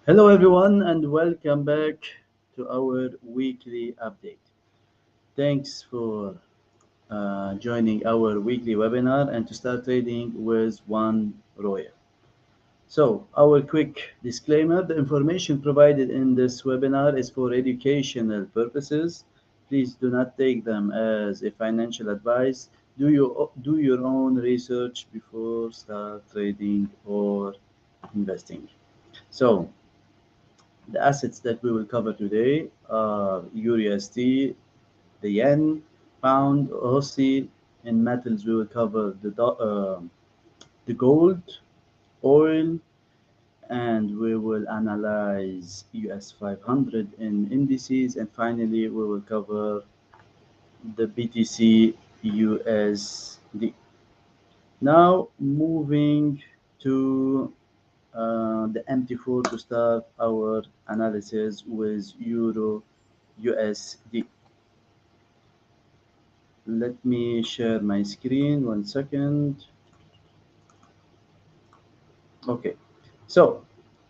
Hello, everyone, and welcome back to our weekly update. Thanks for joining our weekly webinar and to start trading with one Royal. So, our quick disclaimer, the information provided in this webinar is for educational purposes. Please do not take them as a financial advice. Do your own research before start trading or investing. So, the assets that we will cover today are EURUSD, the yen, pound, Aussie. In metals, we will cover the gold, oil, and we will analyze US 500 in indices. And finally, we will cover the BTC USD. Now, moving to the MT4 to start our analysis with Euro USD. Let me share my screen 1 second. Okay, so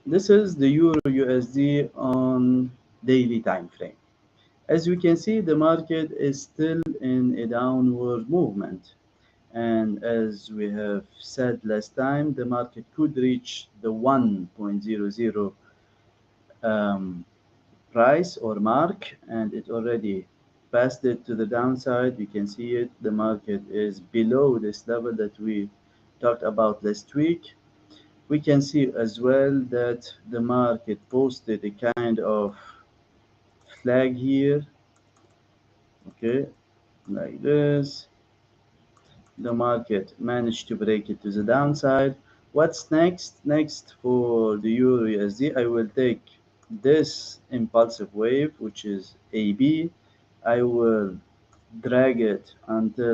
this is the Euro USD on daily time frame. As we can see, the market is still in a downward movement. And as we have said last time, the market could reach the 1.00 price or mark, and it already passed it to the downside. You can see it. The market is below this level that we talked about last week. We can see as well that the market posted a kind of flag here, okay, like this. The market managed to break it to the downside. What's next? Next for the Euro USD, I will take this impulsive wave, which is AB. I will drag it until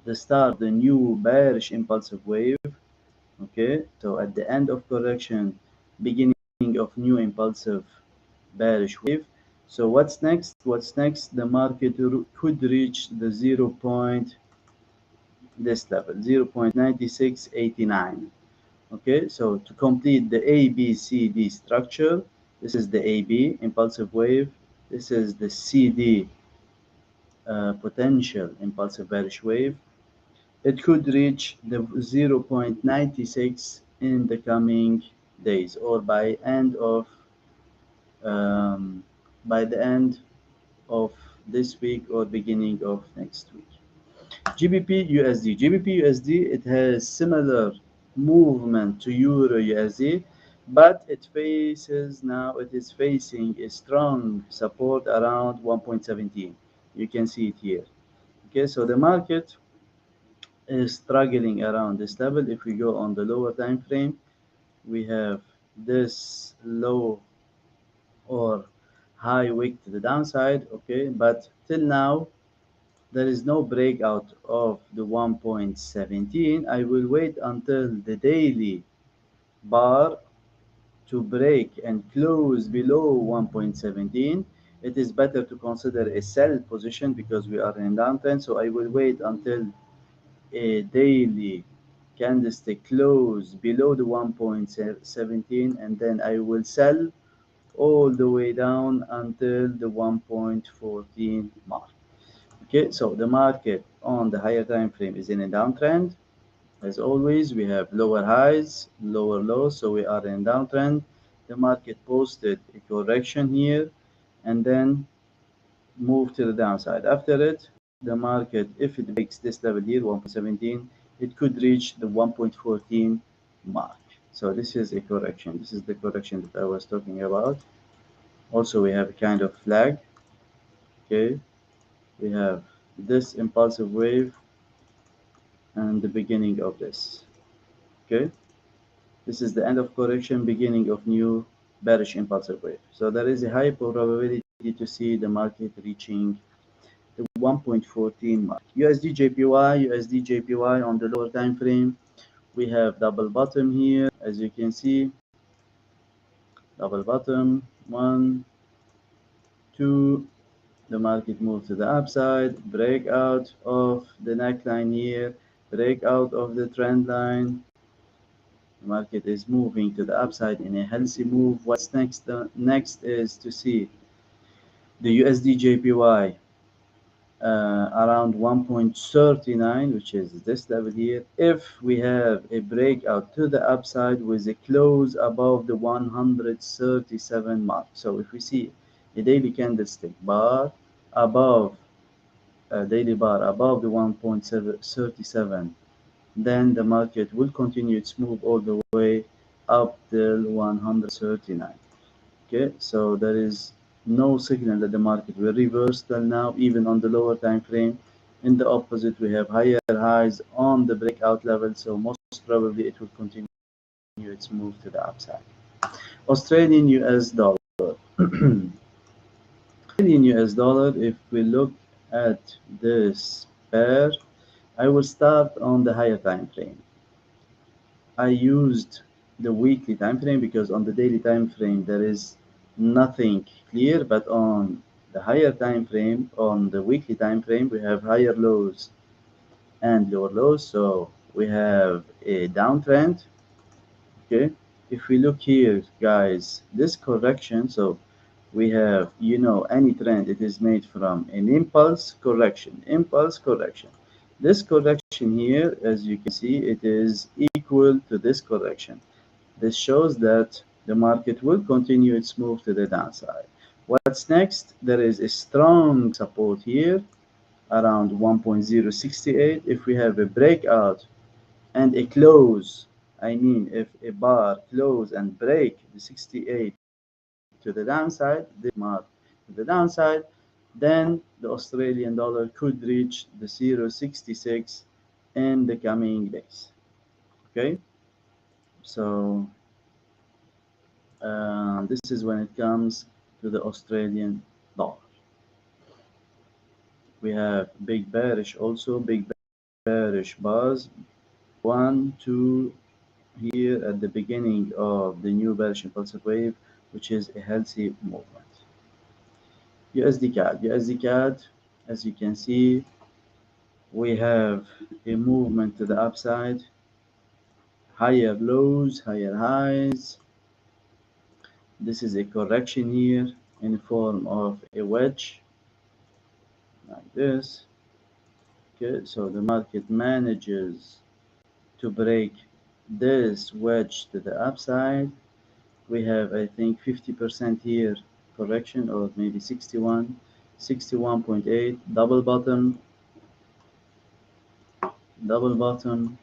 the start of the new bearish impulsive wave. Okay, so at the end of correction, beginning of new impulsive bearish wave. So what's next? What's next? The market could reach the 0 point, this level, 0.9689. Okay, so to complete the ABCD structure, this is the AB impulsive wave, this is the CD potential impulsive bearish wave. It could reach the 0.96 in the coming days, or um, by the end of this week or beginning of next week. GBPUSD. GBPUSD, it has similar movement to Euro USD, but it is facing a strong support around 1.17. You can see it here. Okay, so the market is struggling around this level. If we go on the lower time frame, we have this low or high wick to the downside. Okay, but till now there is no breakout of the 1.17. I will wait until the daily bar to break and close below 1.17. It is better to consider a sell position because we are in downtrend. So I will wait until a daily candlestick close below the 1.17, and then I will sell all the way down until the 1.14 mark. Okay, so the market on the higher time frame is in a downtrend. As always, we have lower highs, lower lows, so we are in downtrend. The market posted a correction here and then moved to the downside. After it, the market, if it breaks this level here, 1.17, it could reach the 1.14 mark. So this is a correction. This is the correction that I was talking about. Also, we have a kind of flag. Okay, we have this impulsive wave and the beginning of this. Okay, this is the end of correction, beginning of new bearish impulsive wave. So there is a high probability to see the market reaching the 1.14 mark. USDJPY on the lower time frame, we have double bottom here, as you can see. Double bottom, 1, 2. The market moves to the upside, breakout of the neckline here, breakout of the trend line, The market is moving to the upside in a healthy move. What's next? Next is to see the USDJPY around 1.39, which is this level here. If we have a breakout to the upside with a close above the 137 mark. So if we see a daily candlestick bar above daily bar above the 1.37, then the market will continue its move all the way up till 139. Okay, so there is no signal that the market will reverse till now, even on the lower time frame. In the opposite, we have higher highs on the breakout level, so most probably it will continue its move to the upside. Australian US dollar. Australian US dollar, if we look at this pair, I will start on the higher time frame. I used the weekly time frame because on the daily time frame there is nothing clear, but on the higher time frame, on the weekly time frame, we have higher lows and lower lows. So we have a downtrend. Okay, if we look here, guys, this correction, so we have, any trend, it is made from an impulse correction, impulse correction. This correction here, as you can see, it is equal to this correction. This shows that the market will continue its move to the downside. What's next? There is a strong support here around 1.068. If we have a breakout and a close, I mean if a bar close and break the 68 to the downside, this mark to the downside, then the Australian dollar could reach the 0.66 in the coming days. Okay, so this is when it comes to the Australian dollar. We have big bearish also, big bearish bars. 1, 2 here at the beginning of the new bearish impulsive wave, which is a healthy movement. USD CAD, as you can see, we have a movement to the upside, higher lows, higher highs. This is a correction here in the form of a wedge like this. Okay, so the market manages to break this wedge to the upside. We have, I think, 50% here correction, or maybe 61, 61.8, double bottom, double bottom,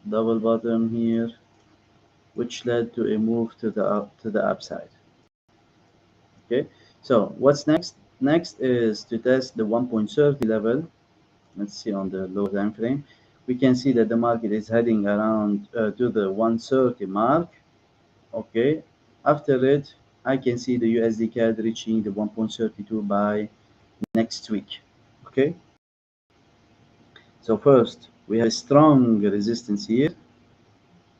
double bottom here, which led to a move to the upside. Okay, so what's next? Next is to test the 1.30 level. Let's see on the lower time frame. We can see that the market is heading around to the 130 mark. Okay, after it, I can see the USDCAD reaching the 1.32 by next week. Okay, so first we have a strong resistance here.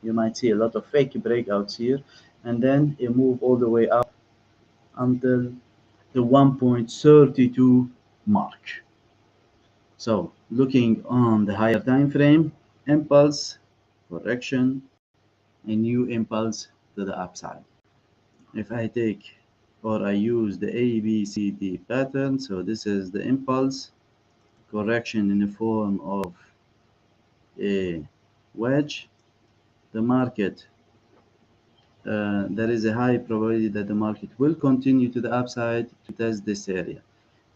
You might see a lot of fake breakouts here, and then a move all the way up until the 1.32 mark. So looking on the higher time frame, impulse, correction, a new impulse to the upside. If I take or I use the ABCD pattern, so this is the impulse, correction in the form of a wedge, the market, there is a high probability that the market will continue to the upside to test this area.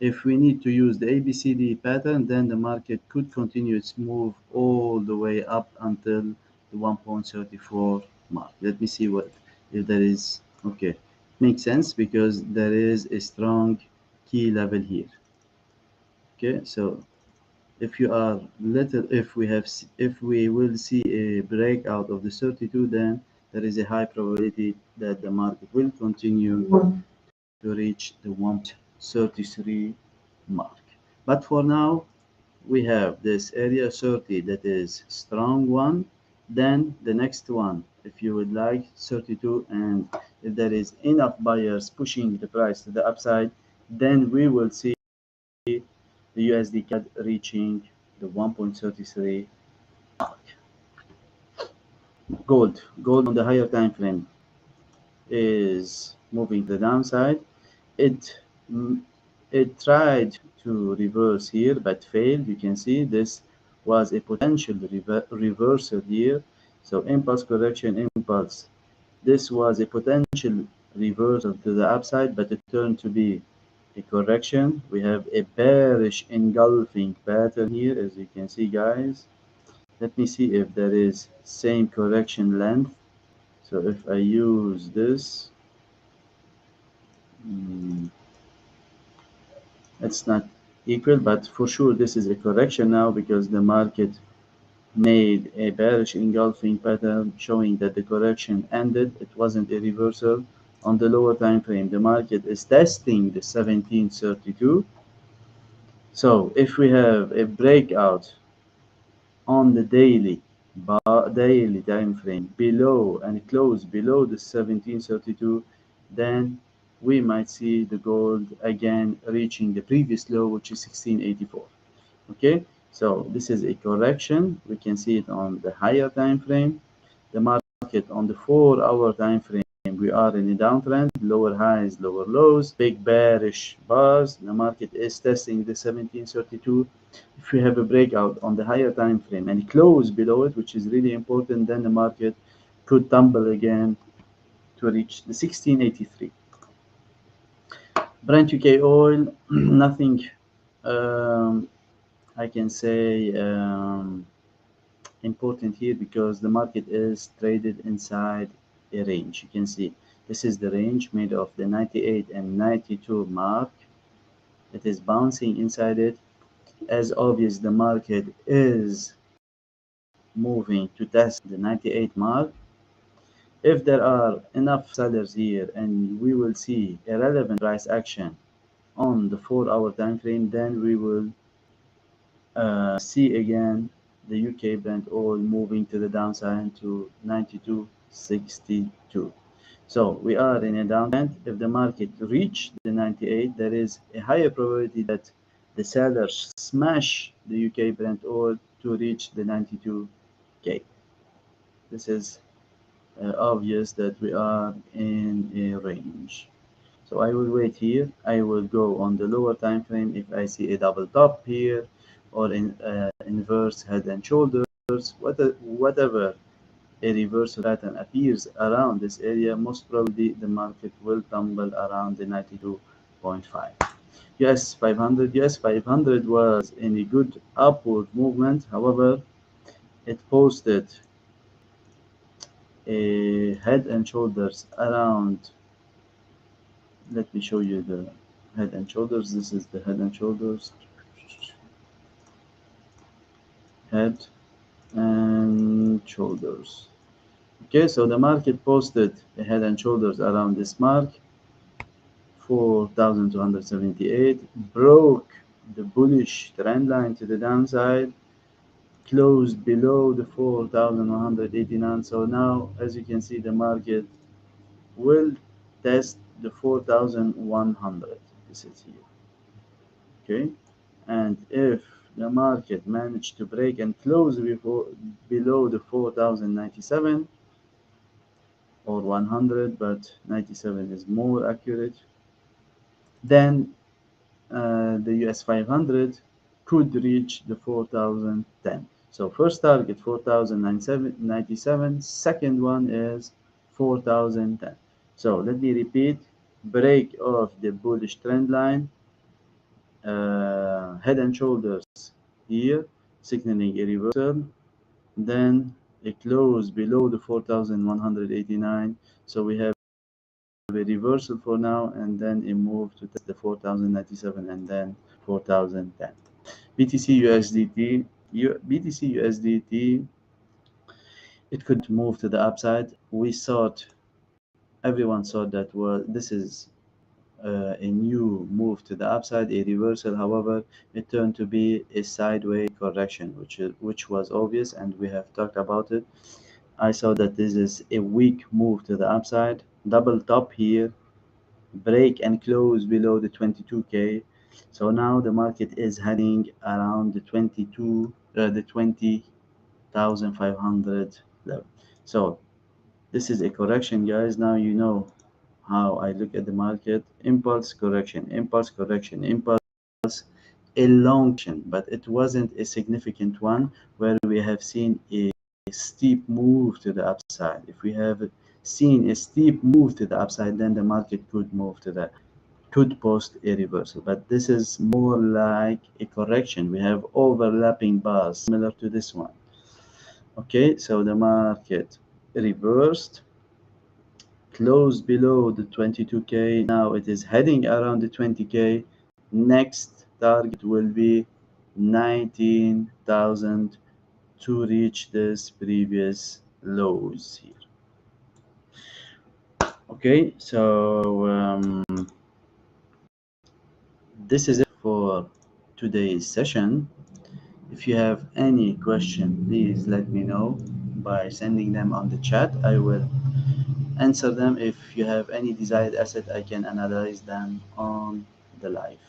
If we need to use the ABCD pattern, then the market could continue its move all the way up until the 1.34 mark. Let me see what if there is. Okay, makes sense because there is a strong key level here. Okay, so if you are little, if we will see a breakout of the 32, then there is a high probability that the market will continue to reach the 1.33 mark. But for now, we have this area 30 that is strong one. Then the next one, if you would like, 32, and if there is enough buyers pushing the price to the upside, then we will see the USDCAD reaching the 1.33 mark. Gold on the higher time frame is moving to the downside. It mm, it tried to reverse here but failed. You can see this was a potential reversal here. So impulse correction, impulse. This was a potential reversal to the upside, but it turned to be a correction. We have a bearish engulfing pattern here, as you can see, guys. Let me see if there is same correction length. So if I use this, mm, it's not equal, but for sure this is a correction now because the market made a bearish engulfing pattern showing that the correction ended. It wasn't a reversal. On the lower time frame, the market is testing the 1732. So if we have a breakout on the daily time frame below and close below the 1732, then we might see the gold again reaching the previous low, which is 1684. Okay, so this is a correction. We can see it on the higher time frame. The market on the 4-hour time frame, we are in a downtrend, lower highs, lower lows, big bearish bars. The market is testing the 1732. If we have a breakout on the higher time frame and close below it, which is really important, then the market could tumble again to reach the 1683. Brent UK oil, nothing I can say important here because the market is traded inside a range. You can see this is the range made of the 98 and 92 mark. It is bouncing inside it. As obvious, the market is moving to test the 98 mark. If there are enough sellers here and we will see a relevant price action on the 4-hour time frame, then we will see again the UK Brent oil moving to the downside to 92.62. So we are in a downtrend. If the market reach the 98, there is a higher probability that the sellers smash the UK Brent oil to reach the 92K. This is obvious that we are in a range. So I will wait here. I will go on the lower time frame if I see a double top here or in inverse head and shoulders, whatever a reversal pattern appears around this area, most probably the market will tumble around the 92.5. US 500. US 500 was in a good upward movement. However, it posted a head and shoulders around. Let me show you the head and shoulders. This is the head and shoulders. Head and shoulders. Okay, so the market posted a head and shoulders around this mark, 4,278, broke the bullish trend line to the downside, closed below the 4,189. So now, as you can see, the market will test the 4,100. This is here. Okay, and if the market managed to break and close below the 4,097 or 100, but 97 is more accurate, then the US 500 could reach the 4,010. So first target 4,097, second one is 4,010. So let me repeat, break of the bullish trend line, head and shoulders here, signaling a reversal, then a close below the 4,189. So we have a reversal for now, and then a move to test the 4,097 and then 4,010. BTC USDT, BTC USDT, it could move to the upside. We thought, everyone thought that this is a new move to the upside, a reversal. However, it turned to be a sideways correction, which was obvious, and we have talked about it. I saw that this is a weak move to the upside, double top here, break and close below the 22K. So now the market is heading around the 20,500 level. So this is a correction, guys. Now you know how I look at the market. Impulse correction, impulse correction, impulse, a long correction, but it wasn't a significant one where we have seen a steep move to the upside. If we have seen a steep move to the upside, then the market could move to the could post a reversal. But this is more like a correction. We have overlapping bars similar to this one. Okay, so the market reversed, closed below the 22k. Now it is heading around the 20k. Next target will be 19,000 to reach this previous lows here. Okay, so this is it for today's session. If you have any question, please let me know by sending them on the chat. I will answer them. If you have any desired asset, I can analyze them on the live.